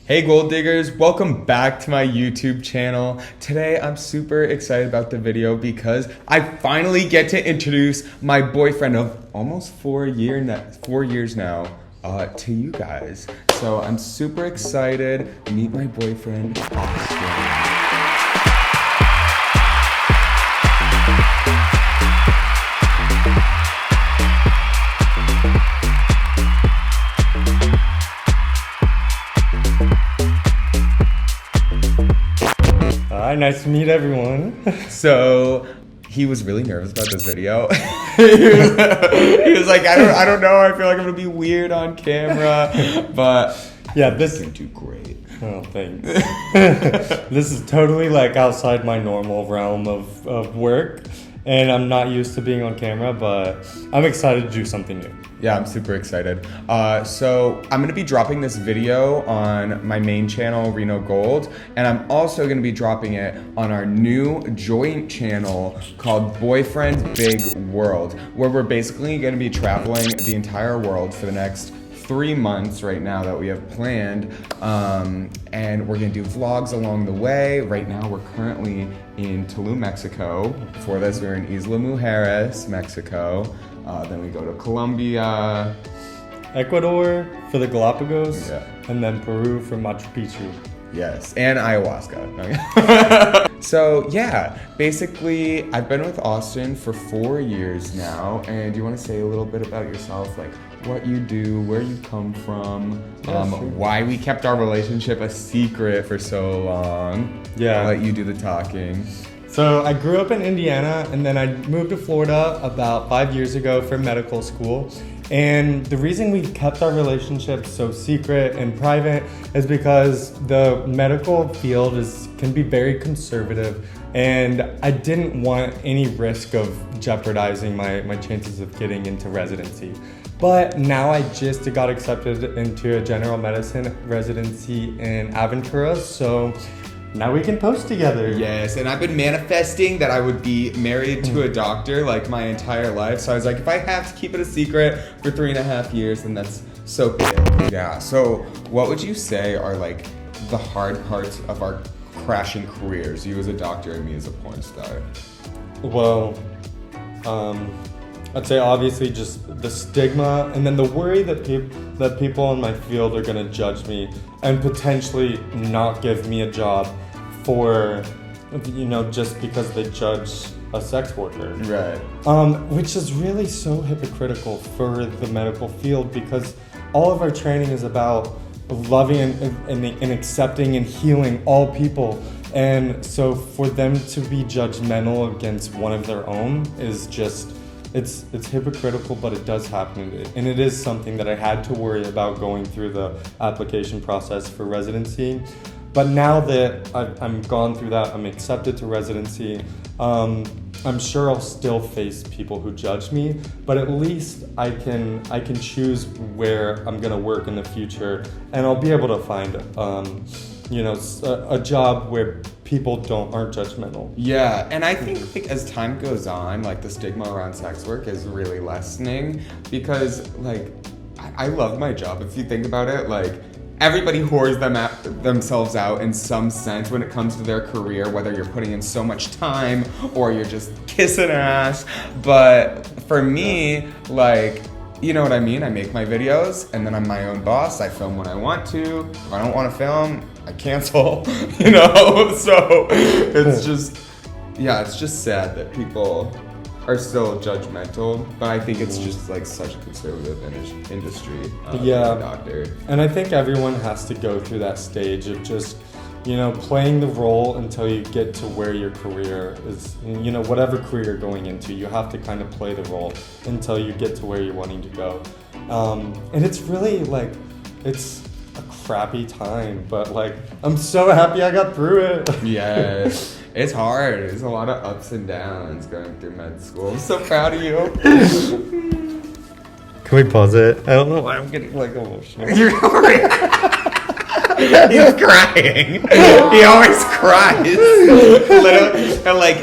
Hey Gold Diggers, welcome back to my YouTube channel. Today I'm super excited about the video because I finally get to introduce my boyfriend of almost 4 years now to you guys. So I'm super excited to meet my boyfriend, Austin. Hi, nice to meet everyone. So he was really nervous about this video. he was like, I don't know. I feel like I'm gonna be weird on camera, but yeah, this can do great. Oh, thanks. This is totally like outside my normal realm of work, and I'm not used to being on camera, but I'm excited to do something new. Yeah, I'm super excited. So I'm gonna be dropping this video on my main channel, Reno Gold, and I'm also gonna be dropping it on our new joint channel called Boyfriend's Big World, where we're basically gonna be traveling the entire world for the next 3 months right now that we have planned, and we're gonna do vlogs along the way. Right now we're currently in Tulum, Mexico. Before this we were in Isla Mujeres, Mexico. Then we go to Colombia, Ecuador for the Galapagos, yeah, and then Peru for Machu Picchu. Yes, and ayahuasca. So yeah, basically I've been with Austin for 4 years now, and do you want to say a little bit about yourself, like what you do, where you come from, Yeah, sure. why we kept our relationship a secret for so long? Yeah. I'll let you do the talking. So I grew up in Indiana, and then I moved to Florida about 5 years ago for medical school. And the reason we kept our relationship so secret and private is because the medical field can be very conservative, and I didn't want any risk of jeopardizing my chances of getting into residency. But now I just got accepted into a general medicine residency in Aventura, so now we can post together. Yes, and I've been manifesting that I would be married to a doctor like my entire life. So I was like, if I have to keep it a secret for 3.5 years, then that's so big. Yeah, so what would you say are like the hard parts of our crashing careers? You as a doctor and me as a porn star. Well, I'd say obviously just the stigma, and then the worry that people in my field are gonna judge me and potentially not give me a job for, just because they judge a sex worker. Right. Which is really so hypocritical for the medical field, because all of our training is about loving and accepting and healing all people. And so for them to be judgmental against one of their own is just, it's hypocritical, but it does happen. And it is something that I had to worry about going through the application process for residency. But now that I'm gone through that, I'm accepted to residency, I'm sure I'll still face people who judge me, but at least I can choose where I'm gonna work in the future, and I'll be able to find a job where people aren't judgmental. Yeah, and I think like as time goes on, like the stigma around sex work is really lessening, because like I love my job. If you think about it, like everybody whores themselves out in some sense when it comes to their career, whether you're putting in so much time or you're just kissing ass. But for me, like, you know what I mean? I make my videos and then I'm my own boss. I film when I want to. If I don't want to film, I cancel, So it's just sad that people are still judgmental, but I think it's just like such a conservative industry. Yeah. Doctor. And I think everyone has to go through that stage of just, playing the role until you get to where your career is, whatever career you're going into, you have to kind of play the role until you get to where you're wanting to go. And it's really like, it's a crappy time, but like, I'm so happy I got through it. Yes. It's hard. There's a lot of ups and downs going through med school. I'm so proud of you. Can we pause it? I don't know why I'm getting like emotional. He's crying. He always cries. Literally, and like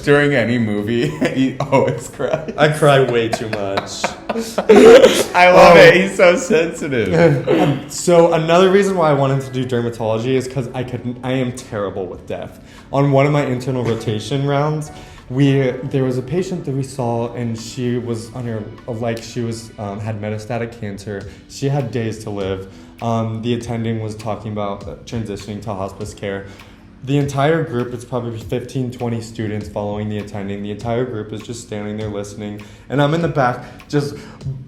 during any movie, he always cries. I cry way too much. I love it. He's so sensitive. So another reason why I wanted to do dermatology is because I am terrible with death. On one of my internal rotation rounds, there was a patient that we saw, and she was on her had metastatic cancer. She had days to live. The attending was talking about transitioning to hospice care. The entire group, it's probably 15, 20 students following the attending. The entire group is just standing there listening. And I'm in the back just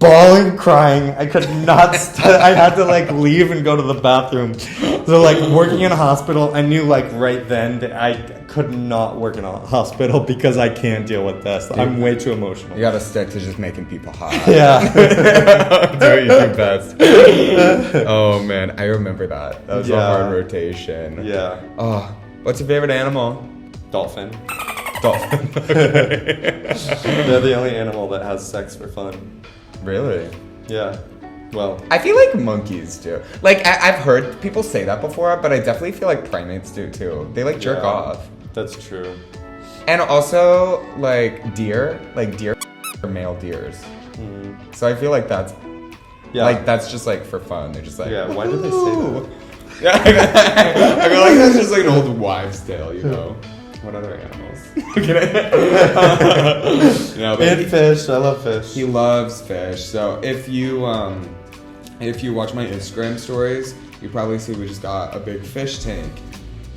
bawling, crying. I could not I had to leave and go to the bathroom. So working in a hospital, I knew right then that I could not work in a hospital because I can't deal with this. Dude, I'm way too emotional. You gotta stick to just making people hot. Yeah. Do what you do best. Oh man, I remember that. That was a hard rotation. Yeah. Oh. What's your favorite animal? Dolphin. Dolphin. They're the only animal that has sex for fun. Really? Yeah. Well, I feel like monkeys do. I've heard people say that before, but I definitely feel like primates do too. They jerk off. That's true. And also, deer. Deer are male deers. Mm-hmm. So I feel like that's... Yeah. That's just for fun. They're just Yeah, why do they say that? Yeah, I feel like that's just an old wives' tale, you know. What other animals? No, but And fish. I love fish. he loves fish. So if you watch my Instagram stories, you probably see we just got a big fish tank.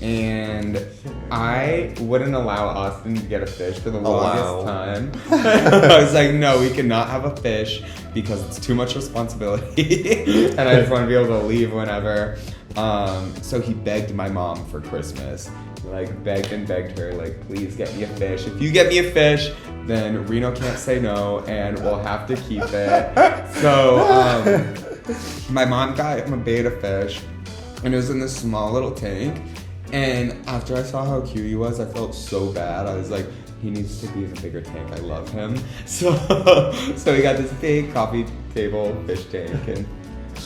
And I wouldn't allow Austin to get a fish for the longest time. I was like, no, we cannot have a fish because it's too much responsibility. And I just want to be able to leave whenever. So he begged my mom for Christmas. Begged and begged her, please get me a fish. If you get me a fish, then Reno can't say no and we'll have to keep it. So my mom got him a betta fish and it was in this small little tank. And after I saw how cute he was, I felt so bad. I was like, he needs to be in a bigger tank. I love him. So we got this big coffee table fish tank, and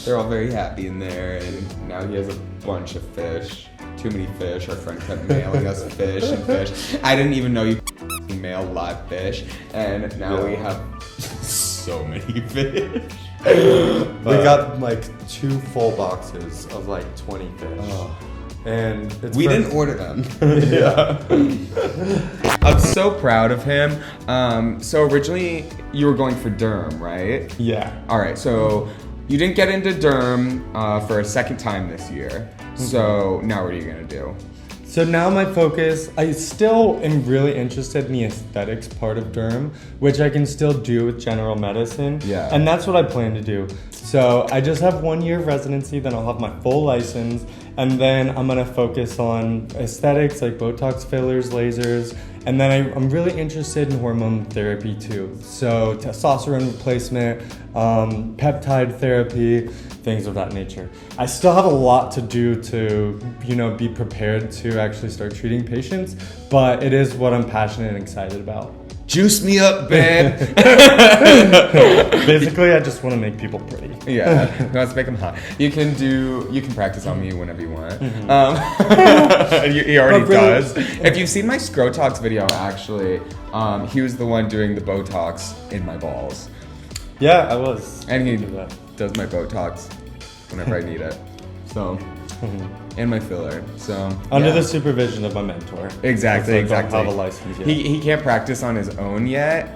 they're all very happy in there. And now he has a bunch of fish. Too many fish. Our friend kept mailing us fish and fish. I didn't even know you could mail live fish. And now we have so many fish. We got 2 full boxes of 20 fish. Oh. And we didn't order them. Yeah. I'm so proud of him. So originally you were going for derm, right? Yeah. All right. So you didn't get into derm for a second time this year. So now what are you gonna do? So now my focus, I still am really interested in the aesthetics part of derm, which I can still do with general medicine. Yeah. And that's what I plan to do. So I just have 1 year of residency, then I'll have my full license, and then I'm gonna focus on aesthetics like Botox fillers, lasers, and then I'm really interested in hormone therapy too. So testosterone replacement, peptide therapy, things of that nature. I still have a lot to do to, be prepared to actually start treating patients, but it is what I'm passionate and excited about. Juice me up, babe. Basically, I just want to make people pretty. Yeah, let's make them hot. You can practice on me whenever you want. Mm-hmm. He already does. If you've seen my Scrotox video, actually, he was the one doing the Botox in my balls. Yeah, I was. And he does my Botox whenever I need it. So, and my filler. So under the supervision of my mentor. Exactly. I don't have a license yet. He can't practice on his own yet,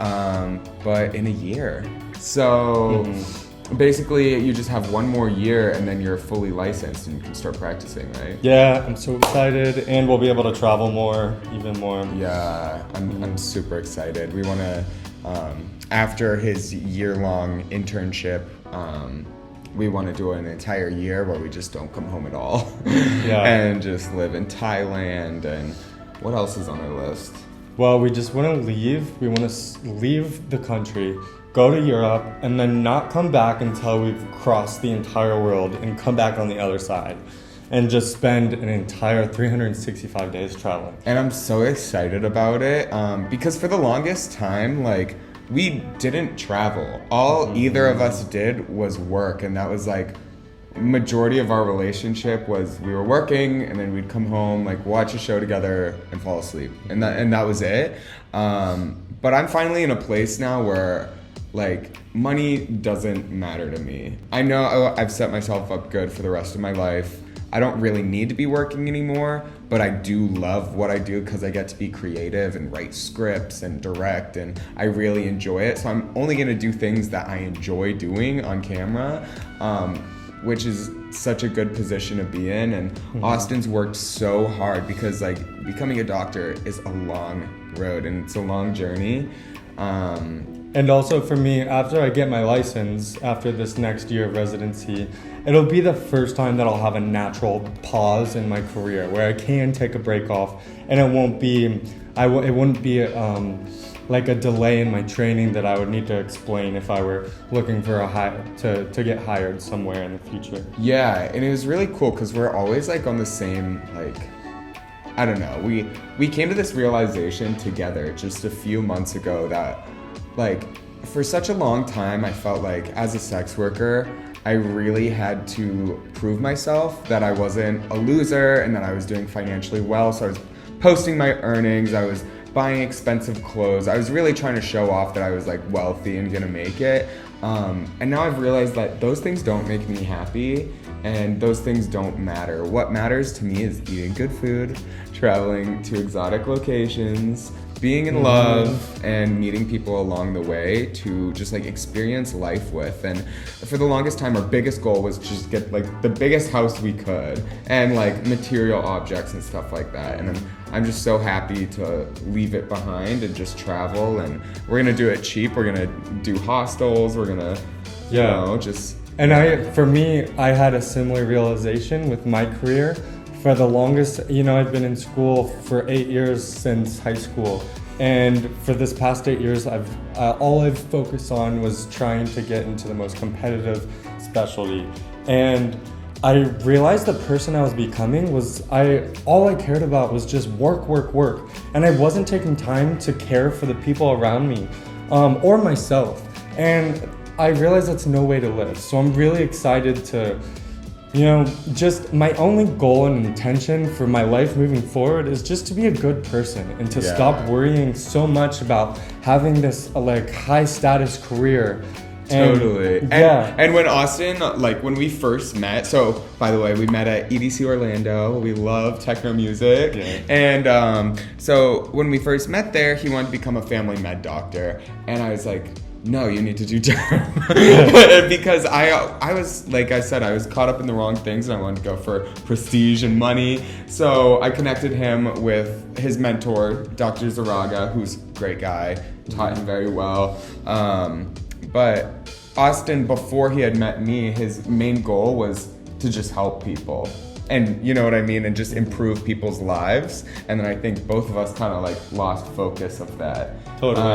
but in a year. So basically, you just have 1 more year, and then you're fully licensed, and you can start practicing, right? Yeah, I'm so excited, and we'll be able to travel more, even more. Yeah, I'm super excited. We want to, after his year-long internship, we want to do an entire year where we just don't come home at all. Yeah. And just live in Thailand. And what else is on our list? Well, we just want to leave. We want to leave the country, go to Europe, and then not come back until we've crossed the entire world and come back on the other side. And just spend an entire 365 days traveling. And I'm so excited about it because for the longest time, we didn't travel. All either of us did was work, and that was majority of our relationship was we were working, and then we'd come home, watch a show together and fall asleep, and that was it. But I'm finally in a place now where like, money doesn't matter to me. I know I've set myself up good for the rest of my life. I don't really need to be working anymore, but I do love what I do because I get to be creative and write scripts and direct, and I really enjoy it. So I'm only gonna do things that I enjoy doing on camera, which is such a good position to be in. And Austin's worked so hard because like becoming a doctor is a long road and it's a long journey. And also for me, after I get my license, after this next year of residency, it'll be the first time that I'll have a natural pause in my career where I can take a break off, and it won't be, it wouldn't be like a delay in my training that I would need to explain if I were looking for to get hired somewhere in the future. Yeah, and it was really cool because we're always like on the same, like, I don't know, we came to this realization together just a few months ago that, like, for such a long time I felt like as a sex worker I really had to prove myself that I wasn't a loser and that I was doing financially well. So I was posting my earnings, I was buying expensive clothes, I was really trying to show off that I was like wealthy and gonna make it. And now I've realized that those things don't make me happy and those things don't matter. What matters to me is eating good food, traveling to exotic locations, being in love, and meeting people along the way to just like experience life with. And for the longest time, our biggest goal was just get like the biggest house we could and like material objects and stuff like that. And I'm just so happy to leave it behind and just travel. And we're gonna do it cheap. We're gonna do hostels. We're gonna, you know, just. And for me, I had a similar realization with my career. For the longest, I've been in school for 8 years since high school, and for this past 8 years, all I've focused on was trying to get into the most competitive specialty. And I realized the person I was becoming all I cared about was just work, and I wasn't taking time to care for the people around me, or myself. And I realized that's no way to live. So I'm really excited to. Just my only goal and intention for my life moving forward is just to be a good person and to stop worrying so much about having this like high status career. Totally. And when Austin, like when we first met, so by the way, we met at EDC Orlando. We love techno music. Yeah. And so when we first met there, he wanted to become a family med doctor. And I was like, no, you need to do derm. Because I was, like I said, I was caught up in the wrong things and I wanted to go for prestige and money. So I connected him with his mentor, Dr. Zaraga, who's a great guy, taught him very well. But Austin, before he had met me, his main goal was to just help people. And you know what I mean? And just improve people's lives. And then I think both of us kind of like lost focus of that. Totally.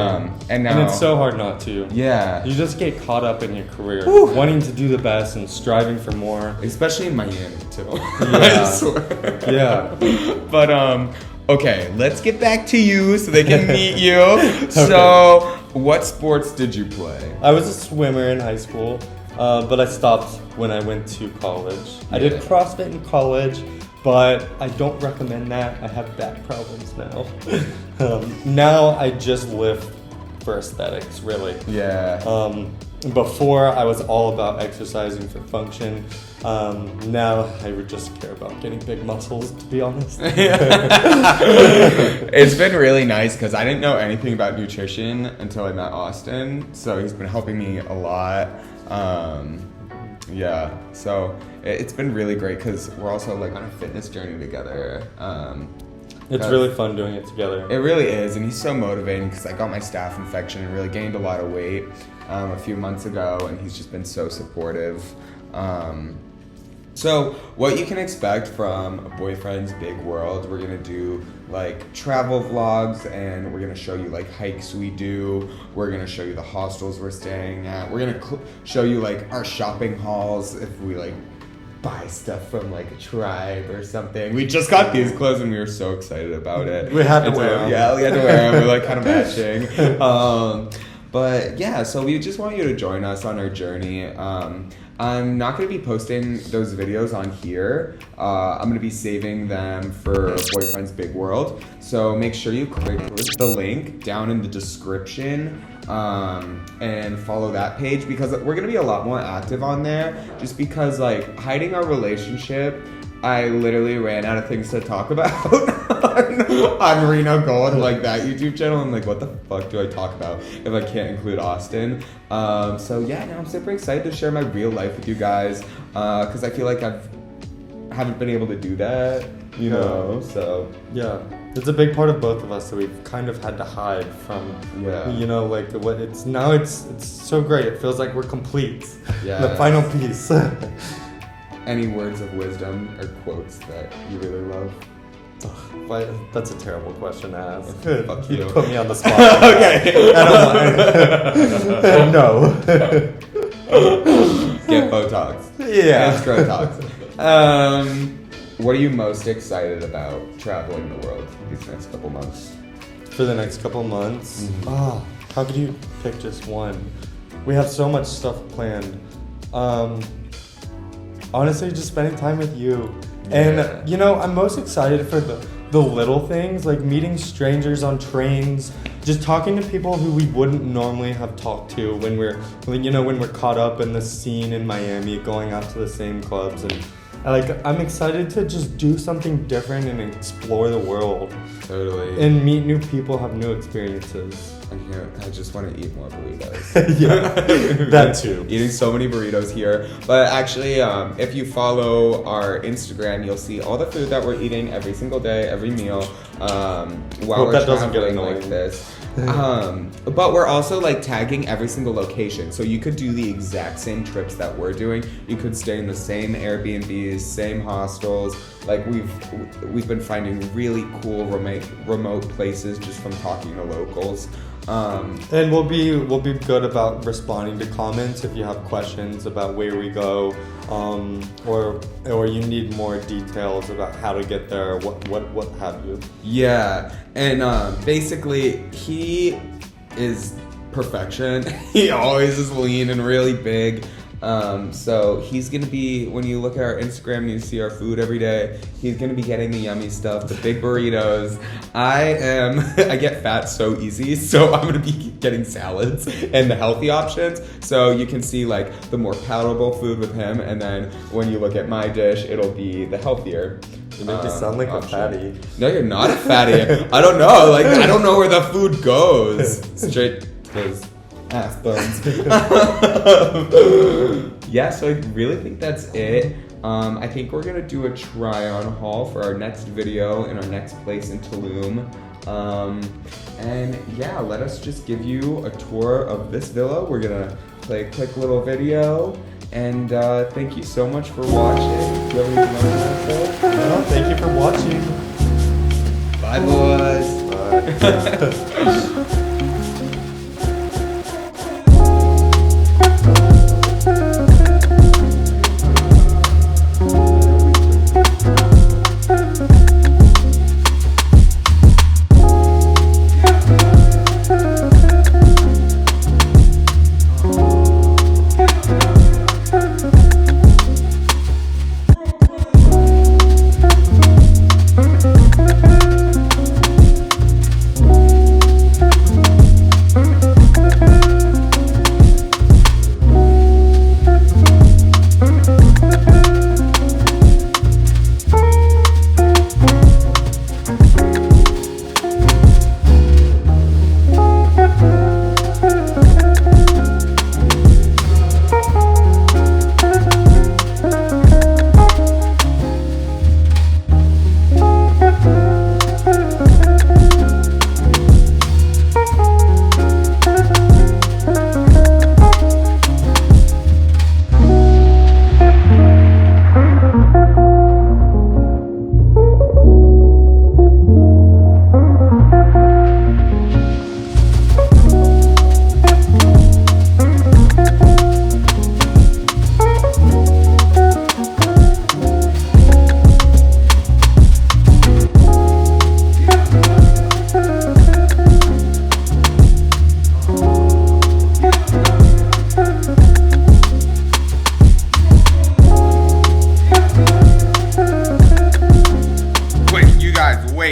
And now, it's so hard not to. Yeah. You just get caught up in your career, wanting to do the best and striving for more. Especially in Miami, too. Yeah. I swear. Yeah. But, okay, let's get back to you so they can meet you. Okay. So, what sports did you play? I was a swimmer in high school. But I stopped when I went to college. Yeah. I did CrossFit in college, but I don't recommend that. I have back problems now. Now I just lift for aesthetics, really. Yeah. Before I was all about exercising for function. Now I would just care about getting big muscles, to be honest. It's been really nice because I didn't know anything about nutrition until I met Austin. So he's been helping me a lot. So it's been really great because we're also like on a fitness journey together. It's really fun doing it together. It really is, and he's so motivating because I got my staph infection and really gained a lot of weight a few months ago, and he's just been so supportive. So what you can expect from A Boyfriend's Big World, we're gonna do like travel vlogs, and we're gonna show you like hikes we do. We're gonna show you the hostels we're staying at. We're gonna show you like our shopping hauls if we like buy stuff from like a tribe or something. We just got these clothes and we were so excited about it. We had to wear them. Yeah, we had to wear them. We're like kind of matching. But yeah, so we just want you to join us on our journey. I'm not going to be posting those videos on here. I'm going to be saving them for Boyfriend's Big World. So make sure you click the link down in the description and follow that page, because we're going to be a lot more active on there, just because like hiding our relationship, I literally ran out of things to talk about on Reno Gold, like that YouTube channel. I'm like, what the fuck do I talk about if I can't include Austin? So yeah, now I'm super excited to share my real life with you guys, because I feel like haven't been able to do that, you know. So yeah, it's a big part of both of us that we've kind of had to hide from. Yeah. You know, like what it's now. It's so great. It feels like we're complete. Yeah. The final piece. Any words of wisdom or quotes that you really love? But that's a terrible question to ask. Fuck you. Put me on the spot. Okay. I don't know. Get Botox. Yeah. Get Scrotox. What are you most excited about traveling the world these next couple months? For the next couple months? Mhm. How could you pick just one? We have so much stuff planned. Honestly, just spending time with you. Yeah. And, you know, I'm most excited for the little things, like meeting strangers on trains, just talking to people who we wouldn't normally have talked to when we're caught up in the scene in Miami, going out to the same clubs. And I'm excited to just do something different and explore the world. Totally. And meet new people, have new experiences. I just want to eat more burritos. Yeah, that too. Eating so many burritos here. But actually, if you follow our Instagram, you'll see all the food that we're eating every single day, every meal, while we're that doesn't get traveling annoying. like this. But we're also like tagging every single location, so you could do the exact same trips that we're doing. You could stay in the same Airbnbs, same hostels. Like we've been finding really cool remote places just from talking to locals. And we'll be good about responding to comments if you have questions about where we go, or you need more details about how to get there, what have you. Yeah, and basically he is perfection. He always is lean and really big. So he's gonna be, when you look at our Instagram and you see our food every day, he's gonna be getting the yummy stuff, the big burritos. I get fat so easy, so I'm gonna be getting salads and the healthy options. So you can see like the more palatable food with him, and then when you look at my dish, it'll be the healthier. You make me sound like a fatty. No, you're not a fatty. I don't know. Like, I don't know where the food goes. Straight to his ass bones. Yeah, so I really think that's it. I think we're gonna do a try-on haul for our next video in our next place in Tulum. And yeah, let us just give you a tour of this villa. We're gonna play a quick little video. And thank you so much for watching. Do you have anything else you want to say? No, thank you for watching. Bye, boys. Bye.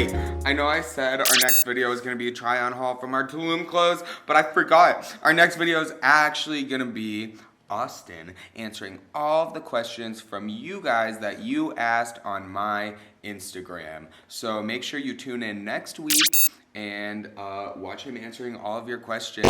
wait, I know I said our next video is gonna be a try on haul from our Tulum clothes, but I forgot. Our next video is actually gonna be Austin answering all of the questions from you guys that you asked on my Instagram. So make sure you tune in next week and watch him answering all of your questions.